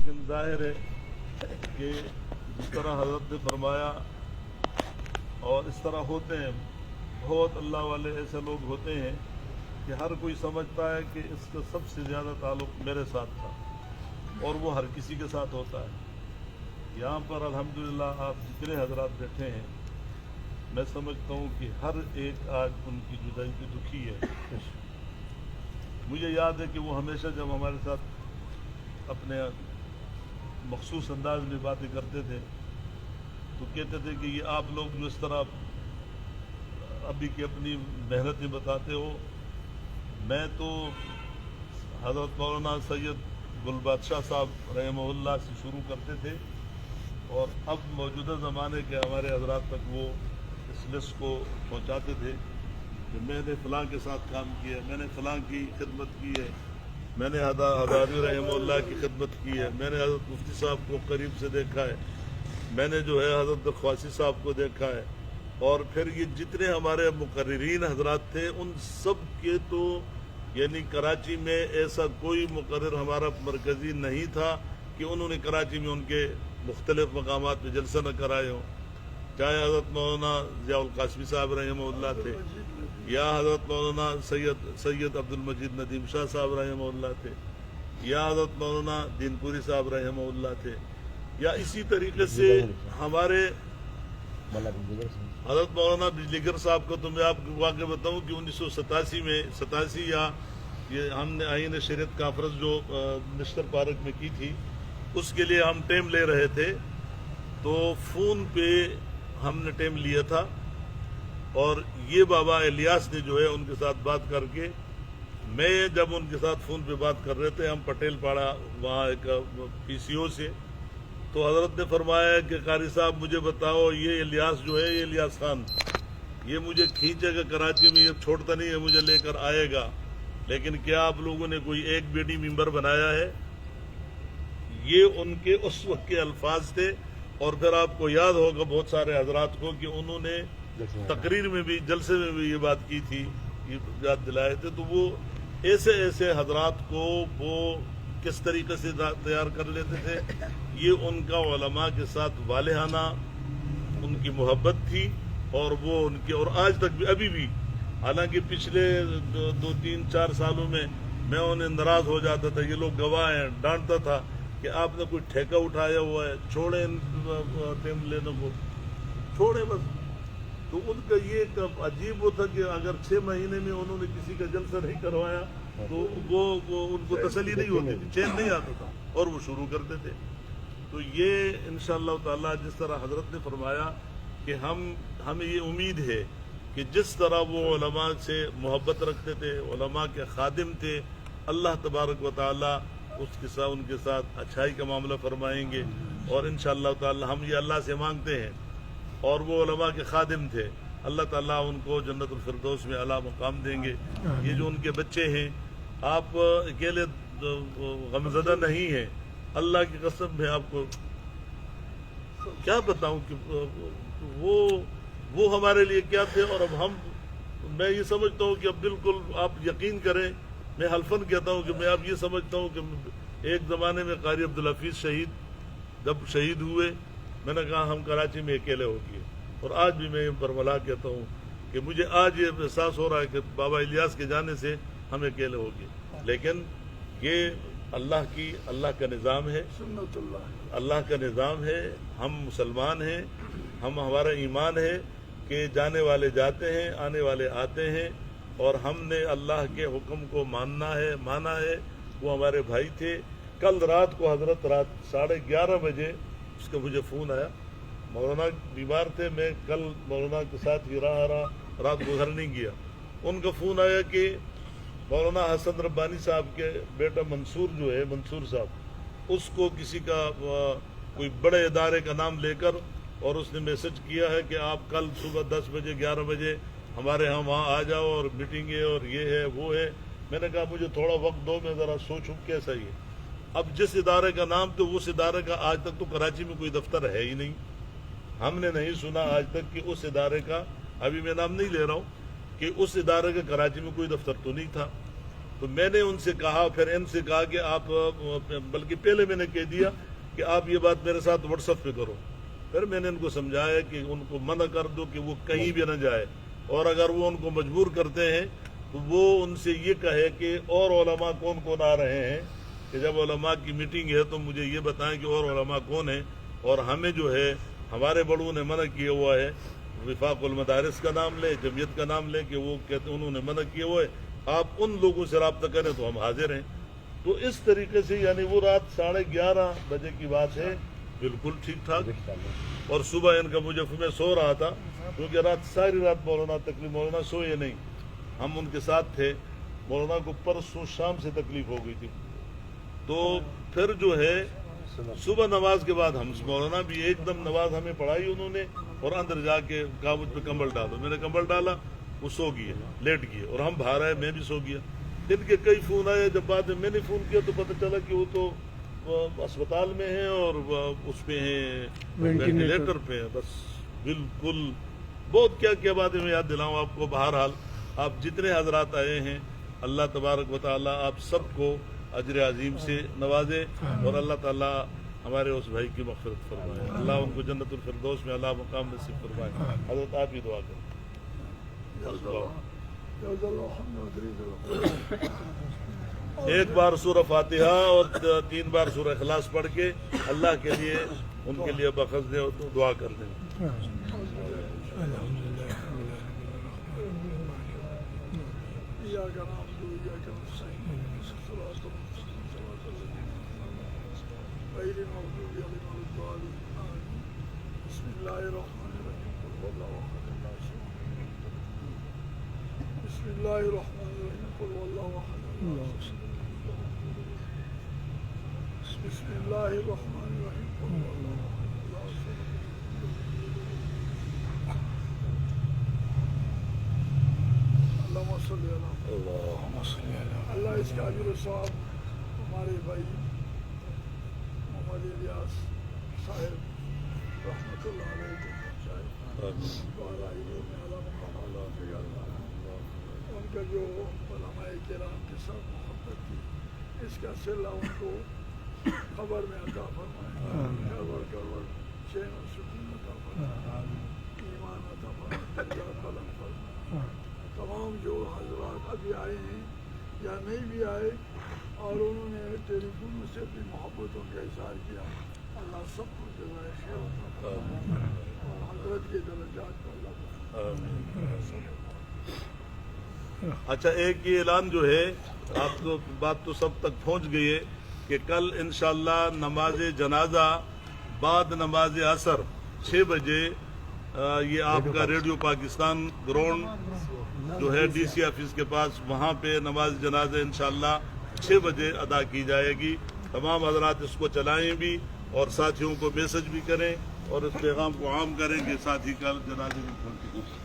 لیکن ظاہر ہے کہ جس طرح حضرت نے فرمایا اور اس طرح ہوتے ہیں بہت اللہ والے ایسے لوگ ہوتے ہیں کہ ہر کوئی سمجھتا ہے کہ اس کا سب سے زیادہ تعلق میرے ساتھ تھا، اور وہ ہر کسی کے ساتھ ہوتا ہے۔ یہاں پر الحمدللہ آپ جتنے حضرات بیٹھے ہیں، میں سمجھتا ہوں کہ ہر ایک آج ان کی جدائی کی دکھی ہے۔ مجھے یاد ہے کہ وہ ہمیشہ جب ہمارے ساتھ اپنے مخصوص انداز میں باتیں کرتے تھے تو کہتے تھے کہ یہ آپ لوگ جو اس طرح ابھی کی اپنی محنتیں بتاتے ہو، میں تو حضرت مولانا سید گل بادشاہ صاحب رحمہ اللہ سے شروع کرتے تھے، اور اب موجودہ زمانے کے ہمارے حضرات تک وہ اس لسٹ کو پہنچاتے تھے کہ میں نے فلاں کے ساتھ کام کیا ہے، میں نے فلاں کی خدمت کی ہے، میں نے حضرت رحمہ اللہ کی خدمت کی ہے، میں نے حضرت مفتی صاحب کو قریب سے دیکھا ہے، میں نے جو ہے حضرت خواسی صاحب کو دیکھا ہے، اور پھر یہ جتنے ہمارے مقررین حضرات تھے ان سب کے تو یعنی کراچی میں ایسا کوئی مقرر ہمارا مرکزی نہیں تھا کہ انہوں نے کراچی میں ان کے مختلف مقامات پہ جلسہ نہ کرائے ہوں، چاہے حضرت مولانا ضیاء القاسمی صاحب رحمہ اللہ تھے، یا حضرت مولانا سید عبد المجید ندیم شاہ صاحب رحمہ اللہ تھے، یا حضرت مولانا دین پوری صاحب رحمہ اللہ تھے، یا اسی طریقے سے ہمارے حضرت مولانا بجلیگر صاحب کو تو میں آپ کو واقعہ بتاؤں کہ 1987 میں 87 یا یہ ہم نے آئین شریعت کانفرنس جو مسٹر پارک میں کی تھی، اس کے لیے ہم ٹائم لے رہے تھے، تو فون پہ ہم نے ٹائم لیا تھا، اور یہ بابا الیاس نے جو ہے ان کے ساتھ بات کر کے، میں جب ان کے ساتھ فون پہ بات کر رہے تھے، ہم پٹیل پاڑا وہاں ایک پی سی او سے، تو حضرت نے فرمایا کہ قاری صاحب مجھے بتاؤ یہ الیاس جو ہے، یہ الیاس خان یہ مجھے کھینچے گا کراچی میں، یہ چھوڑتا نہیں ہے، مجھے لے کر آئے گا، لیکن کیا آپ لوگوں نے کوئی ایک بیڈی ممبر بنایا ہے؟ یہ ان کے اس وقت کے الفاظ تھے، اور پھر آپ کو یاد ہوگا بہت سارے حضرات کو کہ انہوں نے تقریر میں بھی جلسے میں بھی یہ بات کی تھی، یہ یاد دلائے تھے، تو وہ ایسے ایسے حضرات کو وہ کس طریقے سے تیار کر لیتے تھے، یہ ان کا علماء کے ساتھ والہانہ ان کی محبت تھی، اور وہ ان کے، اور آج تک بھی ابھی بھی، حالانکہ پچھلے 2-3-4 سالوں میں میں انہیں ناراض ہو جاتا تھا، یہ لوگ گواہ ہیں، ڈانٹتا تھا کہ آپ نے کوئی ٹھیکہ اٹھایا ہوا ہے، چھوڑیں ٹائم لینے کو، چھوڑیں بس۔ تو ان کا یہ ایک عجیب وہ تھا کہ اگر 6 مہینے میں انہوں نے کسی کا جلسہ نہیں کروایا تو وہ ان کو تسلی نہیں ہوتی تھی، چین نہیں آتا تھا، اور وہ شروع کرتے تھے۔ تو یہ انشاءاللہ تعالی جس طرح حضرت نے فرمایا کہ ہمیں یہ امید ہے کہ جس طرح وہ علماء سے محبت رکھتے تھے، علماء کے خادم تھے، اللہ تبارک و تعالی ان کے ساتھ اچھائی کا معاملہ فرمائیں گے، اور انشاءاللہ تعالی ہم یہ اللہ سے مانگتے ہیں، اور وہ علماء کے خادم تھے، اللہ تعالیٰ ان کو جنت الفردوس میں اعلیٰ مقام دیں گے۔ یہ جو ان کے بچے ہیں، آپ اکیلے غمزدہ نہیں ہیں، اللہ کی قسم ہے، آپ کو کیا بتاؤں کہ وہ ہمارے لیے کیا تھے، اور اب میں یہ سمجھتا ہوں کہ اب بالکل آپ یقین کریں، میں حلفاً کہتا ہوں کہ میں اب یہ سمجھتا ہوں کہ ایک زمانے میں قاری عبدالحفیظ جب شہید ہوئے، میں نے کہا ہم کراچی میں اکیلے ہو گئے، اور آج بھی میں برملا کہتا ہوں کہ مجھے آج یہ احساس ہو رہا ہے کہ بابا الیاس کے جانے سے ہم اکیلے ہو گئے، لیکن یہ اللہ کا نظام ہے، سنت اللہ کا نظام ہے، ہم مسلمان ہیں، ہمارا ایمان ہے کہ جانے والے جاتے ہیں، آنے والے آتے ہیں، اور ہم نے اللہ کے حکم کو مانا ہے۔ وہ ہمارے بھائی تھے۔ کل رات کو حضرت رات 11:30 بجے اس کا مجھے فون آیا، مولانا بیمار تھے، میں کل مولانا کے ساتھ ہی رات کو گھر نہیں گیا، ان کا فون آیا کہ مولانا حسن ربانی صاحب کے بیٹا منصور صاحب، اس کو کسی کا کوئی بڑے ادارے کا نام لے کر، اور اس نے میسج کیا ہے کہ آپ کل صبح 10 بجے 11 بجے ہمارے ہاں وہاں آ جاؤ، اور میٹنگ ہے، اور یہ ہے وہ ہے۔ میں نے کہا مجھے تھوڑا وقت دو، میں ذرا سوچوں کیسا یہ۔ اب جس ادارے کا نام تو اس ادارے کا آج تک تو کراچی میں کوئی دفتر ہے ہی نہیں، ہم نے نہیں سنا آج تک کہ اس ادارے کا، ابھی میں نام نہیں لے رہا ہوں، کہ اس ادارے کا کراچی میں کوئی دفتر تو نہیں تھا۔ تو میں نے ان سے کہا، پھر ان سے کہا کہ آپ، بلکہ پہلے میں نے کہہ دیا کہ آپ یہ بات میرے ساتھ واٹس ایپ پہ کرو. پھر میں نے ان کو سمجھایا کہ ان کو منع کر دو کہ وہ کہیں بھی نہ جائے، اور اگر وہ ان کو مجبور کرتے ہیں تو وہ ان سے یہ کہے کہ اور علماء کون کون آ رہے ہیں، کہ جب علماء کی میٹنگ ہے تو مجھے یہ بتائیں کہ اور علماء کون ہیں. اور ہمیں جو ہے ہمارے بڑوں نے منع کیا ہوا ہے، وفاق المدارس کا نام لے، جمعیت کا نام لے، کہ وہ کہتے انہوں نے منع کیا ہوا ہے، آپ ان لوگوں سے رابطہ کریں تو ہم حاضر ہیں. تو اس طریقے سے یعنی وہ رات 11:30 بجے کی بات ہے، بالکل ٹھیک ٹھاک. اور صبح ان کا مجھے، میں سو رہا تھا کیونکہ ساری رات مولانا تکلیف، مولانا سوئے نہیں، ہم ان کے ساتھ تھے. مولانا کو پرسوں شام سے تکلیف ہو گئی تھی. تو پھر جو ہے صبح نماز کے بعد ہم مولانا بھی ایک دم نماز ہمیں پڑھائی انہوں نے، اور اندر جا کے کہا مجھ پہ کمبل ڈالو. میں نے کمبل ڈالا، وہ سو گئے، لیٹ گئے، اور ہم باہر آئے، میں بھی سو گیا. ان کے کئی فون آئے، جب بعد میں نے فون کیا تو پتہ چلا کہ وہ تو اسپتال میں ہیں اور اس پہ ہیں، وینٹیلیٹر پہ ہیں. بس بالکل بہت کیا کیا باتیں میں یاد دلاؤں آپ کو. بہرحال آپ جتنے حضرات آئے ہیں، اللہ تبارک و تعالی آپ سب کو اجر عظیم سے نوازے، اور اللہ تعالی ہمارے اس بھائی کی مغفرت فرمائے. اللہ ان کو جنت الفردوس میں اللہ مقام نصیب فرمائے. حضرت آپ ہی دعا کریں. ایک بار سورہ فاتحہ اور 3 بار سورہ اخلاص پڑھ کے اللہ کے لیے ان کے لیے بخش دیں تو دعا کر دیں. بسم الله الرحمن الرحيم قل هو الله احد بسم الله الرحمن الرحيم قل هو الله احد اللهم صل على اللهم صل علی اللہ اس کا اجر و ثواب ہمارے بھائی محمد الیاس صاحب رحمۃ اللہ علیہ کو ان کا جو علماء کرام کے ساتھ محبت تھی، اس کا صلہ ان کو قبر میں عطا فرمائے، قبر چین و سکون عطا فرمائے، ایمان عطا فرمائے، بلند فرمائے. تمام جو حضرات ابھی آئے ہیں یا نہیں بھی آئے اور انہوں نے ٹیلی فون سے اپنی محبتوں کا اظہار کیا، اللہ سب کو جزائے خیر عطا فرمائے اور حضرت کے درجات کو اللہ اچھا. ایک یہ اعلان جو ہے، آپ تو بات تو سب تک پہنچ گئی ہے کہ کل انشاءاللہ نماز جنازہ بعد نماز عصر 6 بجے یہ آپ کا ریڈیو پاکستان گراؤنڈ جو ہے ڈی سی آفس کے پاس، وہاں پہ نماز جنازہ انشاءاللہ 6 بجے ادا کی جائے گی. تمام حضرات اس کو چلائیں بھی اور ساتھیوں کو میسج بھی کریں اور اس پیغام کو عام کریں کہ ساتھی کل جنازے میں پہنچے.